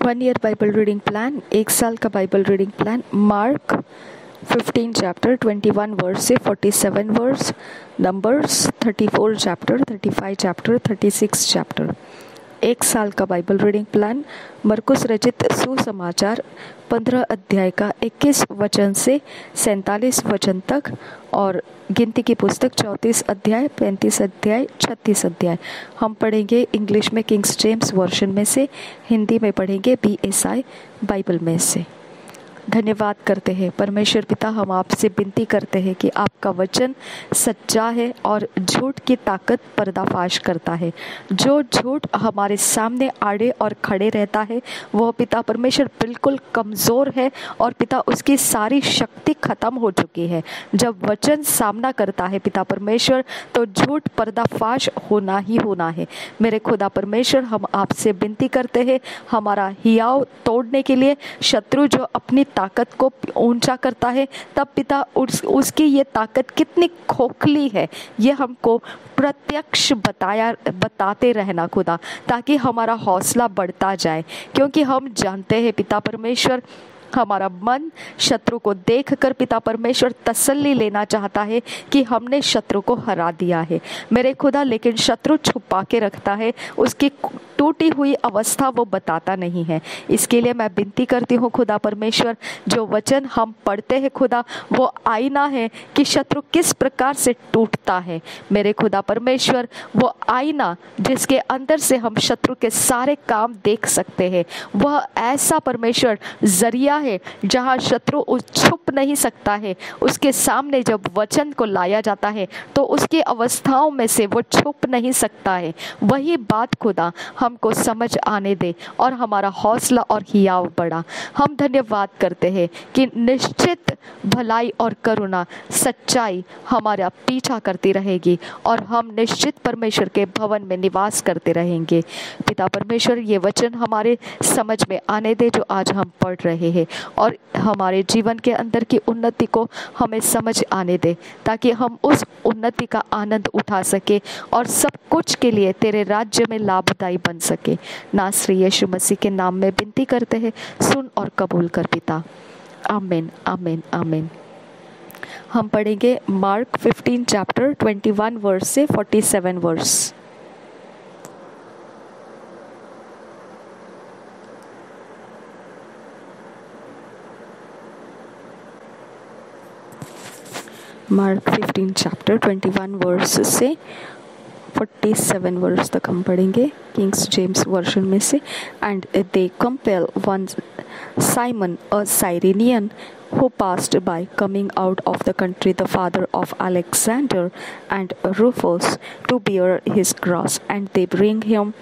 1 year Bible reading plan, 1 साल का Bible reading plan. Mark 15 chapter 21 verse से 47 verse, Numbers 34 chapter 35 chapter 36 chapter. 1 साल का बाइबल रीडिंग प्लान, मरकुस रचित सुसमाचार 15 अध्याय का 21 वचन से 47 वचन तक, और गिनती की पुस्तक 34 अध्याय 35 अध्याय 36 अध्याय। हम पढ़ेंगे इंग्लिश में किंग्स जेम्स वर्जन में से, हिंदी में पढ़ेंगे BSI बाइबल में से। धन्यवाद करते हैं परमेश्वर पिता, हम आपसे विनती करते हैं कि आपका वचन सच्चा है और झूठ की ताकत पर्दाफाश करता है। जो झूठ हमारे सामने आड़े और खड़े रहता है वह पिता परमेश्वर बिल्कुल कमज़ोर है, और पिता उसकी सारी शक्ति खत्म हो चुकी है। जब वचन सामना करता है पिता परमेश्वर, तो झूठ पर्दाफाश होना ही होना है। मेरे खुदा परमेश्वर, हम आपसे विनती करते हैं हमारा हियाव तोड़ने के लिए शत्रु जो अपनी ताकत को ऊंचा करता है, तब पिता उसकी ये ताकत कितनी खोखली है ये हमको प्रत्यक्ष बताते रहना खुदा, ताकि हमारा हौसला बढ़ता जाए। क्योंकि हम जानते हैं पिता परमेश्वर, हमारा मन शत्रु को देखकर पिता परमेश्वर तसल्ली लेना चाहता है कि हमने शत्रु को हरा दिया है मेरे खुदा, लेकिन शत्रु छुपा के रखता है, उसकी टूटी हुई अवस्था वो बताता नहीं है। इसके लिए मैं विनती करती हूँ खुदा परमेश्वर, जो वचन हम पढ़ते हैं खुदा, वो आईना है कि शत्रु किस प्रकार से टूटता है मेरे खुदा परमेश्वर। वो आईना जिसके अंदर से हम शत्रु के सारे काम देख सकते हैं, वह ऐसा परमेश्वर जरिया है जहाँ शत्रु छुप नहीं सकता है। उसके सामने जब वचन को लाया जाता है तो उसकी अवस्थाओं में से वो छुप नहीं सकता है। वही बात खुदा हमको समझ आने दे और हमारा हौसला और हियाव बढ़ा। हम धन्यवाद करते हैं कि निश्चित भलाई और करुणा सच्चाई हमारा पीछा करती रहेगी, और हम निश्चित परमेश्वर के भवन में निवास करते रहेंगे। पिता परमेश्वर, ये वचन हमारे समझ में आने दे जो आज हम पढ़ रहे हैं, और हमारे जीवन के अंदर की उन्नति को हमें समझ आने दे, ताकि हम उस उन्नति का आनंद उठा सके और सब कुछ के लिए तेरे राज्य में लाभदायी बन सके। नासरी यीशु मसीह के नाम में विनती करते हैं, सुन और कबूल कर पिता, आमीन आमीन आमीन। हम पढ़ेंगे मार्क 15 चैप्टर 21 वर्स से 47 वर्स। मार्क 15 चैप्टर 21 वर्स से 47 वर्स तक हम पढ़ेंगे किंग्स जेम्स वर्जन में से। And they compel one Simon a Cyrenian who passed by, coming out of the country, the father of Alexander and Rufus, to bear his cross. And they bring him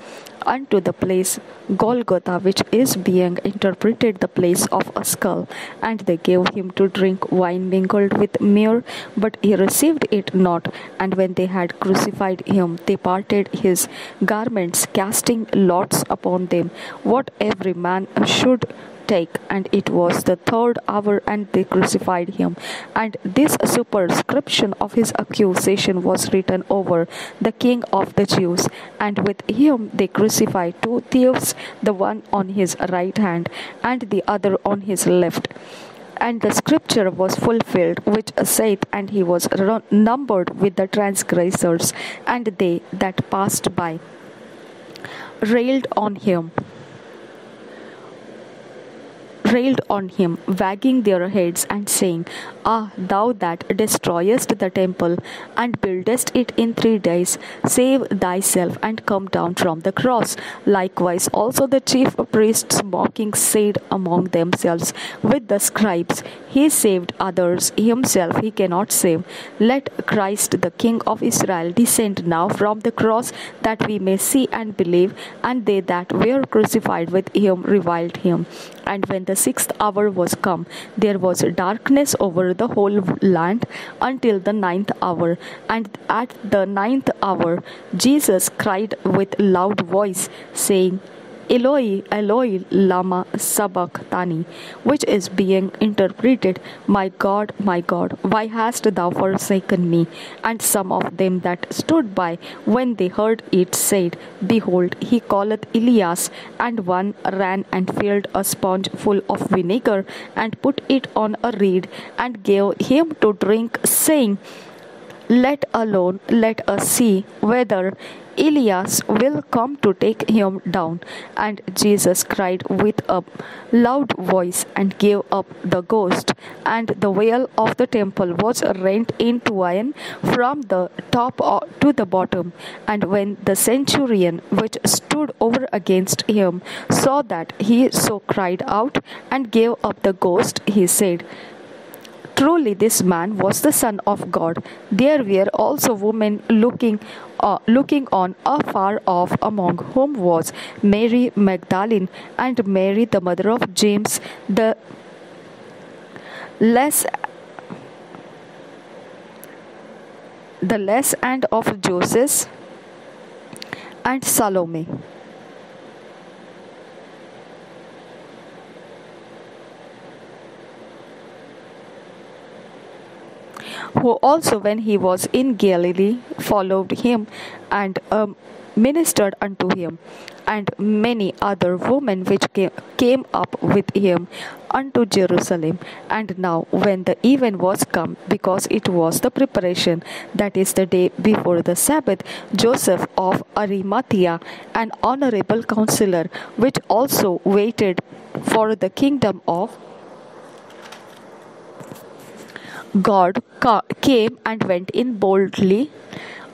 unto the place Golgotha, which is being interpreted the place of a skull. And they gave him to drink wine mingled with myrrh, but he received it not. And when they had crucified him, they parted his garments, casting lots upon them, what every man should take. And it was the 3rd hour, and they crucified him. And this superscription of his accusation was written over the King of the Jews. And with him they crucified 2 thieves, the one on his right hand and the other on his left. And the scripture was fulfilled which saith, and he was numbered with the transgressors. And they that passed by railed on him, wagging their heads and saying, Ah, thou that destroyest the temple and buildest it in 3 days, save thyself and come down from the cross. Likewise also the chief priests mocking said among themselves with the scribes, He saved others, himself he cannot save. Let Christ the King of Israel descend now from the cross, that we may see and believe. And they that were crucified with him reviled him. And when the 6th hour was come, there was darkness over the whole land until the 9th hour. And at the 9th hour Jesus cried with loud voice, saying, Eloi, Eloi, lama sabachthani, which is being interpreted, my God, why hast thou forsaken me? And some of them that stood by, when they heard it, said, Behold, he calleth Elias. And one ran and filled a sponge full of vinegar, and put it on a reed, and gave him to drink, saying, Let us see whether Elias will come to take him down. And Jesus cried with a loud voice, and gave up the ghost. And the veil of the temple was rent in twain from the top to the bottom. And when the centurion which stood over against him saw that he so cried out and gave up the ghost, he said, Truly this man was the Son of God. There were also women looking on afar off, among whom was Mary Magdalene, and Mary the mother of James the less and of Joseph, and Salome. Who also, when he was in Galilee, followed him and ministered unto him, and many other women which came up with him unto Jerusalem. And now, when the even was come, because it was the preparation, that is the day before the Sabbath, Joseph of Arimathea, an honorable counselor, which also waited for the kingdom of God, came and went in boldly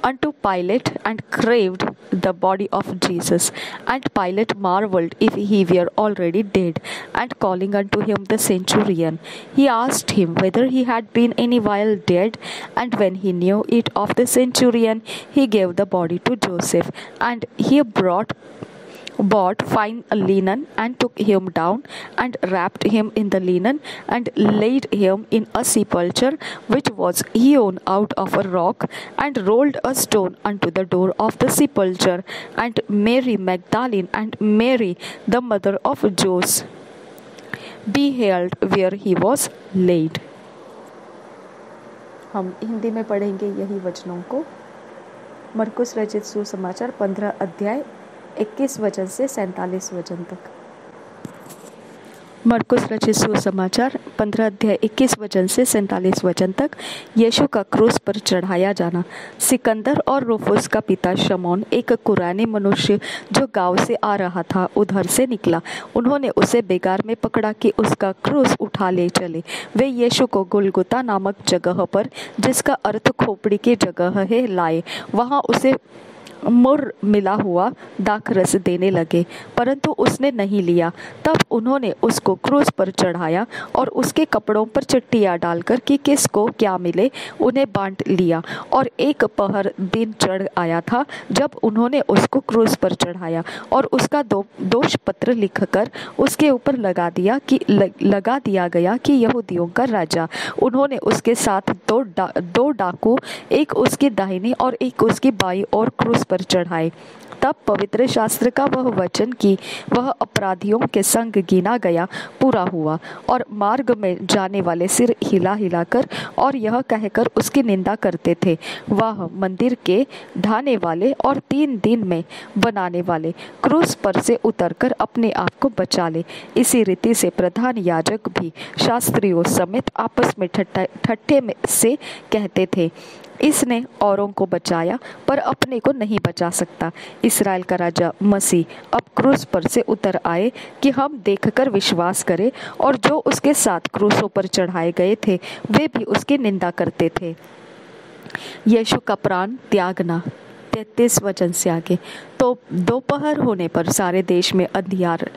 unto Pilate, and craved the body of Jesus. And Pilate marveled if he were already dead. And calling unto him the centurion, he asked him whether he had been any while dead. And when he knew it of the centurion, he gave the body to Joseph. And he bought fine linen, and took him down, and wrapped him in the linen, and laid him in a sepulchre which was hewn out of a rock, and rolled a stone unto the door of the sepulchre. And Mary Magdalene and Mary the mother of Joses beheld where he was laid. हम हिंदी में पढ़ेंगे यही वचनों को। मरकुस रचित सुसमाचार 15 अध्याय 21 वचन से 47 वचन तक। मरकुस रचित सुसमाचार 15 अध्याय 21 वचन से 47 वचन तक। यीशु का क्रूस पर चढ़ाया जाना। सिकंदर और रूफुस का पिता शमौन, एक कुरानी मनुष्य जो गांव से आ रहा था, उधर से निकला। उन्होंने उसे बेगार में पकड़ा कि उसका क्रूस उठा ले चले। वे यीशु को गुलगुता नामक जगह पर, जिसका अर्थ खोपड़ी की जगह है, लाए। वहां उसे मुर्र मिला हुआ दाखरस देने लगे, परंतु उसने नहीं लिया। तब उन्होंने उसको क्रूस पर चढ़ाया और उसके कपड़ों पर चट्टियाँ डालकर कि किसको क्या मिले उन्हें बांट लिया। और एक पहर दिन चढ़ आया था जब उन्होंने उसको क्रूस पर चढ़ाया, और उसका दोष पत्र लिखकर उसके ऊपर लगा दिया गया कि यहूदियों का राजा। उन्होंने उसके साथ दो डाकू, एक उसकी दाहिनी और एक उसकी बाईं ओर क्रूस पर चढ़ाए। तब पवित्र शास्त्र का वह वचन कि वह अपराधियों के संग गिना गया पूरा हुआ। और मार्ग में जाने वाले सिर हिला हिलाकर और यह कहकर उसकी निंदा करते थे, वह मंदिर के ढाने वाले और 3 दिन में बनाने वाले क्रूस पर से उतरकर अपने आप को बचा ले। इसी रीति से प्रधान याजक भी शास्त्रियों समेत आपस में ठट्ठे में से कहते थे, इसने औरों को बचाया पर अपने को नहीं बचा सकता। इस्राएल का राजा मसीह अब क्रूस पर से उतर आए कि हम देखकर विश्वास करें। और जो उसके साथ क्रूसों पर चढ़ाए गए थे वे भी उसकी निंदा करते थे। यीशु का प्राण त्यागना। 33 वचन से आगे। तो दोपहर होने पर सारे देश में अंधियार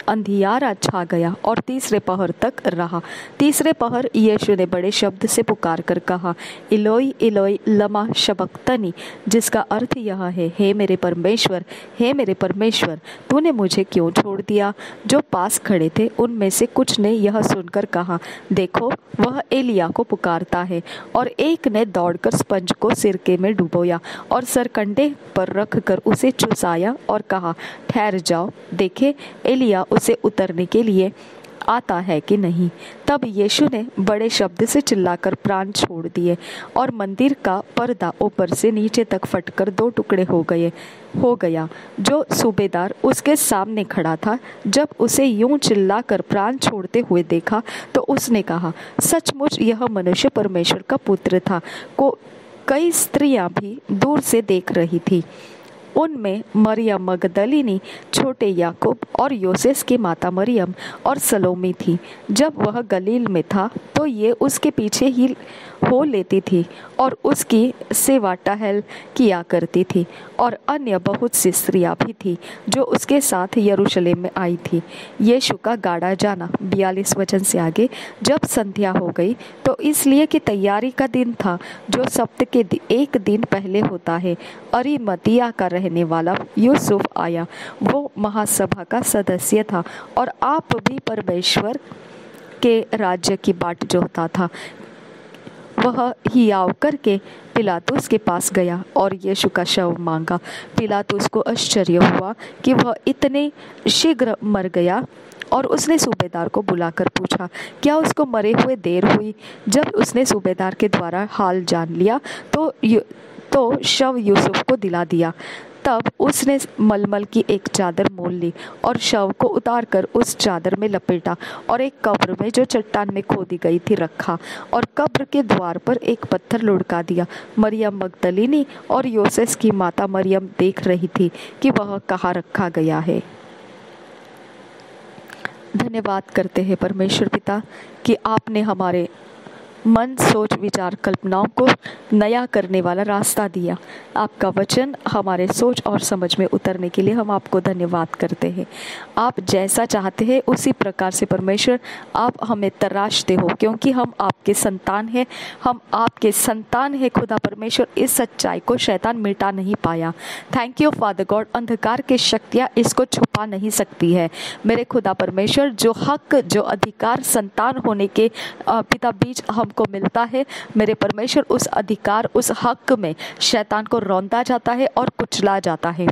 अंधियारा छा गया और तीसरे पहर तक रहा। तीसरे पहर यीशु ने बड़े शब्द से पुकार कर कहा, इलोई इलोई लमा शबक्तनी, जिसका अर्थ यह है, हे मेरे परमेश्वर, हे मेरे परमेश्वर, तूने मुझे क्यों छोड़ दिया। जो पास खड़े थे उनमें से कुछ ने यह सुनकर कहा, देखो वह एलिया को पुकारता है। और एक ने दौड़कर स्पंज को सिरके में डुबोया और सरकंडे पर रखकर उसे चुसाया और कहा, ठहर जाओ, देखे एलिया उसे उतरने के लिए आता है कि नहीं। तब यीशु ने बड़े शब्द से चिल्लाकर प्राण छोड़ दिए और मंदिर का पर्दा ऊपर से नीचे तक फटकर 2 टुकड़े हो गया। जो सूबेदार उसके सामने खड़ा था, जब उसे यूं चिल्लाकर प्राण छोड़ते हुए देखा तो उसने कहा, सचमुच यह मनुष्य परमेश्वर का पुत्र था। कई स्त्रियां भी दूर से देख रही थी। उनमें मरियम मगदलिनी, छोटे याकूब और योसेस की माता मरियम और सलोमी थी। जब वह गलील में था तो ये उसके पीछे ही हो लेती थी और उसकी सेवा टहल किया करती थी। और अन्य बहुत सी स्त्रियां भी थी जो उसके साथ यरूशलेम में आई थी। यीशु का गाड़ा जाना 42 वचन से आगे। जब संध्या हो गई तो इसलिए कि तैयारी का दिन था, जो सप्त के एक दिन पहले होता है, अरिमतिया का रहने वाला यूसुफ आया। वो महासभा का सदस्य था और आप भी परमेश्वर के राज्य की बाट जोहता था। वह हियाव करके पिलातुस के पास गया और यीशु का शव मांगा। पिलातुस को आश्चर्य हुआ कि वह इतने शीघ्र मर गया और उसने सूबेदार को बुलाकर पूछा, क्या उसको मरे हुए देर हुई। जब उसने सूबेदार के द्वारा हाल जान लिया तो शव यूसुफ को दिला दिया। तब उसने मलमल की एक चादर मोल ली और शव को उतारकर उस चादर में लपेटा और एक कब्र में जो चट्टान में खोदी गई थी रखा और कब्र के द्वार पर एक पत्थर लुढ़का दिया। मरियम मगदलिनी और योसेस की माता मरियम देख रही थी कि वह कहाँ रखा गया है। धन्यवाद करते हैं परमेश्वर पिता कि आपने हमारे मन, सोच, विचार, कल्पनाओं को नया करने वाला रास्ता दिया। आपका वचन हमारे सोच और समझ में उतरने के लिए हम आपको धन्यवाद करते हैं। आप जैसा चाहते हैं उसी प्रकार से परमेश्वर आप हमें तराशते हो, क्योंकि हम आपके संतान हैं। हम आपके संतान हैं खुदा परमेश्वर। इस सच्चाई को शैतान मिटा नहीं पाया। Thank you father God. अंधकार की शक्तियाँ इसको छुपा नहीं सकती है मेरे खुदा परमेश्वर। जो हक, जो अधिकार संतान होने के पिता बीच हमको मिलता है मेरे परमेश्वर, उस अधिकार, उस हक में शैतान को रौंदा जाता है और कुचला जाता है।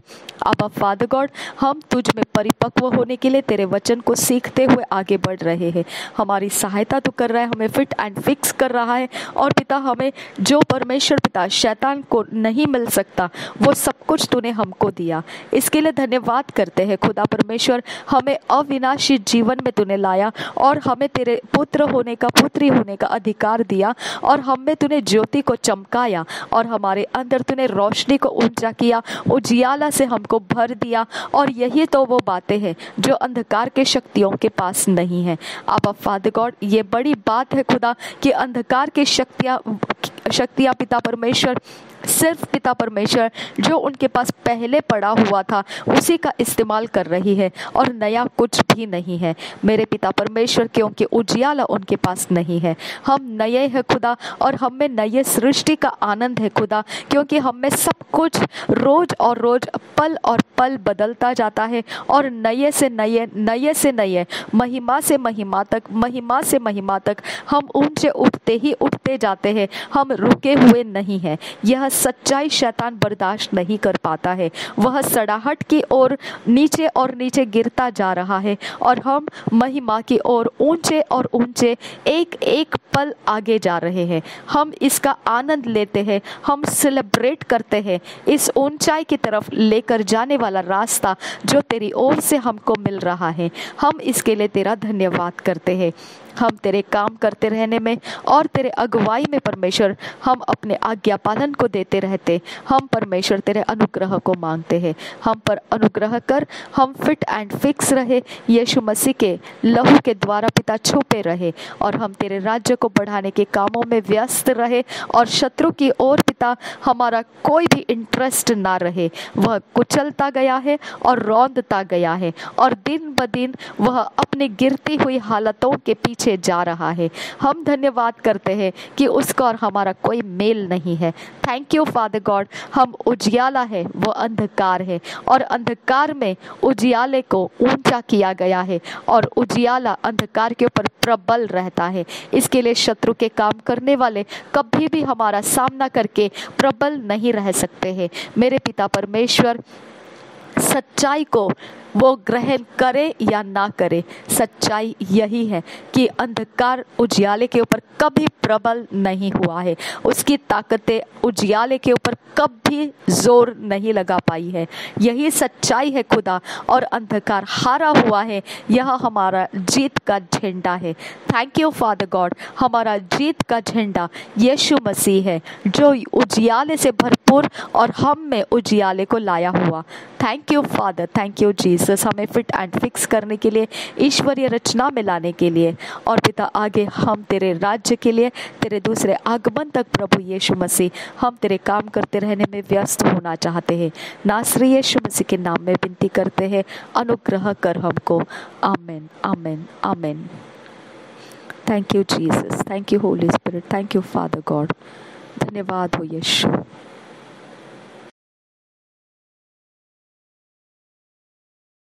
अब फादर गॉड, हम तुझ में परिपक्व होने के लिए तेरे वचन को सीखते हुए आगे बढ़ रहे हैं। हमारी सहायता तो कर रहा है, हमें फिट एंड फिक्स कर रहा है। और पिता, हमें जो परमेश्वर पिता शैतान को नहीं मिल सकता वो सब कुछ तूने हमको दिया। इसके लिए धन्यवाद करते हैं खुदा परमेश्वर। हमें अविनाशी जीवन में तूने लाया और हमें तेरे पुत्र होने का, पुत्री होने का अधिकार दिया और हमें तूने ज्योति को चमकाया और हमारे अंदर तूने रोशनी को ऊंचा किया, उजियाला से हमको भर दिया। और यही तो वो बातें हैं जो अंधकार के शक्तियों के पास नहीं है। अब फादर गॉड, ये बड़ी बात है खुदा कि अंधकार की शक्तियाँ पिता परमेश्वर सिर्फ पिता परमेश्वर जो उनके पास पहले पड़ा हुआ था उसी का इस्तेमाल कर रही है और नया कुछ भी नहीं है मेरे पिता परमेश्वर, क्योंकि उजियाला उनके पास नहीं है। हम नए हैं खुदा और हम में नए सृष्टि का आनंद है खुदा, क्योंकि हम में सब कुछ रोज और रोज, पल और पल बदलता जाता है और नए से नए, महिमा से महिमा तक, महिमा से महिमा तक हम ऊंचे उठते ही उठते जाते हैं। हम रुके हुए नहीं हैं। यह सच्चाई शैतान बर्दाश्त नहीं कर पाता है। वह सड़ाहट की ओर नीचे और नीचे गिरता जा रहा है और हम महिमा की ओर ऊंचे और ऊंचे एक एक पल आगे जा रहे हैं। हम इसका आनंद लेते हैं, हम सेलिब्रेट करते हैं इस ऊंचाई की तरफ लेकर जाने वाला रास्ता जो तेरी ओर से हमको मिल रहा है। हम इसके लिए तेरा धन्यवाद करते हैं। हम तेरे काम करते रहने में और तेरे अगुवाई में परमेश्वर हम अपने आज्ञा पालन को देते रहते। हम परमेश्वर तेरे अनुग्रह को मांगते हैं, हम पर अनुग्रह कर, हम फिट एंड फिक्स रहे, यीशु मसीह के लहू के द्वारा पिता छुपे रहे, और हम तेरे राज्य को बढ़ाने के कामों में व्यस्त रहे, और शत्रु की ओर पिता हमारा कोई भी इंटरेस्ट ना रहे। वह कुचलता गया है और रौंदता गया है, और दिन ब दिन वह अपनी गिरती हुई हालतों के पीछे जा रहा है। हम धन्यवाद करते हैं कि उसका और हमारा कोई मेल नहीं है। Thank you father God. हम उजियाला है, वो अंधकार है, और अंधकार में उजियाले को ऊंचा किया गया है, और उजियाला अंधकार के ऊपर प्रबल रहता है। इसके लिए शत्रु के काम करने वाले कभी भी हमारा सामना करके प्रबल नहीं रह सकते हैं। मेरे पिता परमेश्वर, सच्चाई को वो ग्रहण करे या ना करे, सच्चाई यही है कि अंधकार उजियाले के ऊपर कभी प्रबल नहीं हुआ है, उसकी ताकतें उजियाले के ऊपर कभी जोर नहीं लगा पाई है। यही सच्चाई है खुदा, और अंधकार हारा हुआ है, यह हमारा जीत का झंडा है। Thank you father God. हमारा जीत का झंडा यीशु मसीह है, जो उजियाले से भरपूर और हम में उजियाले को लाया हुआ। Thank you father, thank you Jesus, हमें फिट एंड फिक्स करने के लिए, ईश्वरीय रचना में लाने के लिए, और पिता आगे हम तेरे राज्य के लिए, तेरे दूसरे आगमन तक प्रभु यीशु मसीह हम तेरे काम करते रहने में व्यस्त होना चाहते हैं। नासरी यीशु मसीह के नाम में विनती करते हैं, अनुग्रह कर हमको। आमीन, आमीन, आमीन। Thank you Jesus, thank you Holi spirit, thank you father God. धन्यवाद हो यीशु।